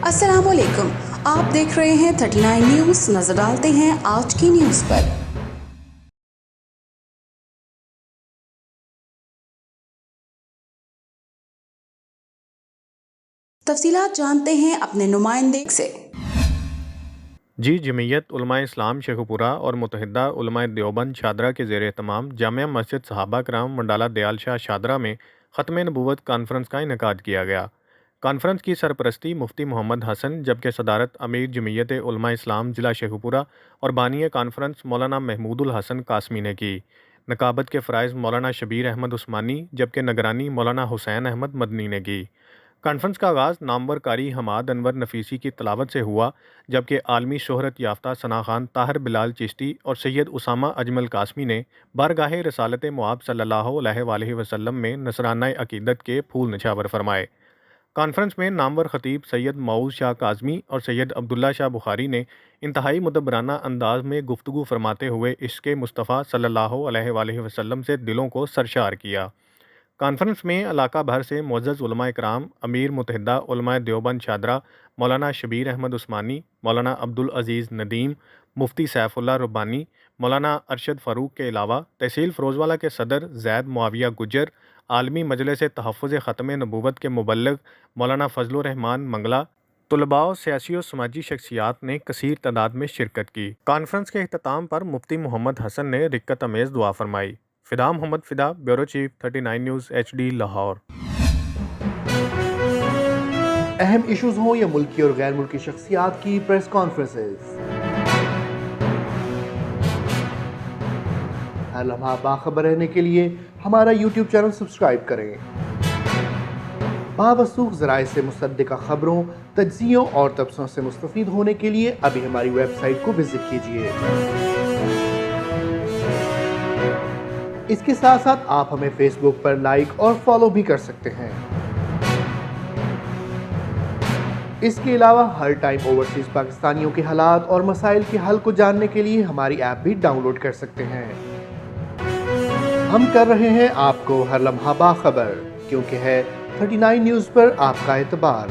अस्सलाम वालेकुम, आप देख रहे हैं 39 न्यूज़। नजर डालते हैं आज की न्यूज़ पर। तफसीलात जानते हैं अपने नुमाइंदे से। जी, जमीयत उलमाए इस्लाम शेखुपुरा और मुत्तहिदा उलमाए देवबंद शादरा के ज़ेर एहतमाम जामिया मस्जिद सहाबा कराम मंडाला दयाल शाह शादरा में ख़त्म नबूवत कॉन्फ्रेंस का इनेकाद किया गया। कॉन्फ्रेंस की सरपरस्ती मुफ्ती मोहम्मद हसन, जबकि सदारत अमीर जमीयत उलमाए इस्लाम ज़िला शेखुपुरा और बानी कॉन्फ्रेंस मौलाना महमूदुल हसन कासमी ने की। नकाबत के फ़राइज़ मौलाना शबीर अहमद उस्मानी, जबकि निगरानी मौलाना हुसैन अहमद मदनी ने की। कॉन्फ्रेंस का आगाज़ नामवर कारी हमाद अनवर नफीसी की तलावत से हुआ, जबकि आलमी शोहरत याफ्ता सना खान, ताहिर बिलाल चिश्ती और सैयद उसामा अजमल कासमी ने बारगाह रसालत मुआब सल्लल्लाहु अलैहि वसल्लम में नसराना अकीदत के फूल निछावर फरमाए। कॉन्फ्रेंस में नामवर खतीब सैयद मऊद शाह काज़मी और सैयद अब्दुल्ला शाह बुखारी ने इंतहाई मुदब्बराना अंदाज में गुफ्तगू फरमाते हुए इश्क़ मुस्तफ़ा सल्लल्लाहु अलैहि वसल्लम से दिलों को सरशार किया। कॉन्फ्रेंस में इलाका भर से मुअज़्ज़ज़ उलमा इकराम, अमीर मुत्तहिदा उलमा देवबंद शादरा मौलाना शबीर अहमद उस्मानी, मौलाना अब्दुल अज़ीज़ नदीम, मुफ्ती सैफुल्लाह रब्बानी, मौलाना अरशद फ़ारूक के अलावा तहसील फ़रोज़वाला के सदर ज़ैद मुआविया गुज्जर, आलमी मजलिस तहफ़्फ़ुज़ ख़त्म नबूवत के मुबल्लिग़ मौलाना फ़ज़लुर रहमान मंगला, तलबा और सियासी और समाजी शख्सियात ने कसीर तादाद में शिरकत की। कॉन्फ्रेंस के अख्ताम पर मुफ्ती मोहम्मद हसन ने रिक्कत अमेज़ दुआ फरमाई। Fida Mohammad Fida, bureau chief 39 news HD Lahore. अहम इश्यूज हों या मुल्की और गैर मुल्की शख्सियात की प्रेस कॉन्फ्रेंसेस, हर लम्हा बाखबर रहने के लिए हमारा YouTube चैनल सब्सक्राइब करें। बावसूख ज़राए से मुसद्दिक़ा खबरों, तज्ज़ियों और तबसरों से मुस्तफ़ीद होने के लिए अभी हमारी वेबसाइट को विजिट कीजिए। इसके साथ साथ आप हमें फेसबुक पर लाइक और फॉलो भी कर सकते हैं। इसके अलावा हर टाइम ओवरसीज पाकिस्तानियों के हालात और मसाइल के हल को जानने के लिए हमारी ऐप भी डाउनलोड कर सकते हैं। हम कर रहे हैं आपको हर लम्हा बाखबर, क्योंकि है 39 न्यूज़ पर आपका एतबार।